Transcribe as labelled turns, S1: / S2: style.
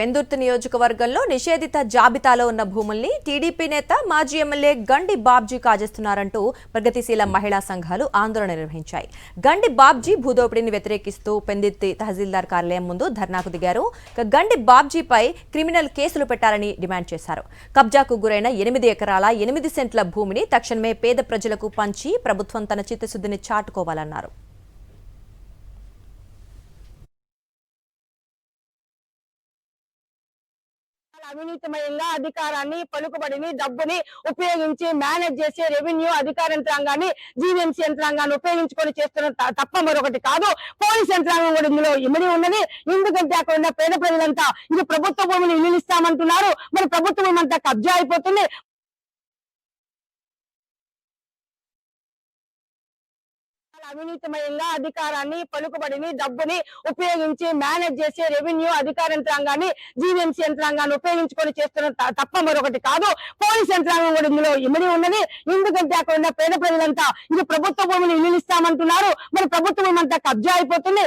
S1: పెందుర్తి నియోజకవర్గంలో నిషేధిత జాబితాలో ఉన్న భూముల్ని టీడీపీ నేత మాజీ ఎమ్మెల్యే గండి బాబ్జీ కాజేస్తున్నారంటూ ప్రగతిశీల మహిళా సంఘాలు ఆందోళన నిర్వహించాయి. గండి బాబ్జీ భూదోపిడీని వ్యతిరేకిస్తూ పెందుర్తి తహసీల్దార్ కార్యాలయం ముందు ధర్నాకు దిగారు. గండి బాబ్జీపై క్రిమినల్ కేసులు పెట్టాలని డిమాండ్ చేశారు. కబ్జాకు గురైన 8 ఎకరాల 8 సెంట్ల భూమిని తక్షణమే పేద ప్రజలకు పంచి ప్రభుత్వం తన చిత్తశుద్ధిని చాటుకోవాలన్నారు.
S2: అవినీతిమయంగా అధికారాన్ని, పలుకుబడిని, డబ్బుని ఉపయోగించి మేనేజ్ చేసే రెవెన్యూ అధికార యంత్రాంగాన్ని, జీవీఎంసీ యంత్రాంగాన్ని ఉపయోగించుకొని చేస్తున్న తప్ప మరొకటి కాదు. పోలీస్ యంత్రాంగం కూడా ఇందులో ఇమిడి ఉన్నది. ఎందుకంటే అక్కడ ఉన్న పేద ప్రజలంతా ఇది ప్రభుత్వ భూమిని ఇల్లు ఇస్తామంటున్నారు. మరి ప్రభుత్వ భూమి అంతా కబ్జా అయిపోతుంది. అవినీతిమయంగా అధికారాన్ని, పలుకుబడిని, డబ్బుని ఉపయోగించి మేనేజ్ చేసే రెవెన్యూ అధికార యంత్రాంగాన్ని, జీవీఎంసీ యంత్రాంగాన్ని ఉపయోగించుకొని చేస్తున్న తప్ప మరొకటి కాదు. పోలీస్ యంత్రాంగం కూడా ఇందులో ఇమిడి ఉన్నది. ఎందుకంటే అక్కడ ఉన్న పేద ప్రజలంతా ఇది ప్రభుత్వ భూమిని ఇల్లు ఇస్తామంటున్నారు. మరి ప్రభుత్వ భూమి అంతా కబ్జా అయిపోతుంది.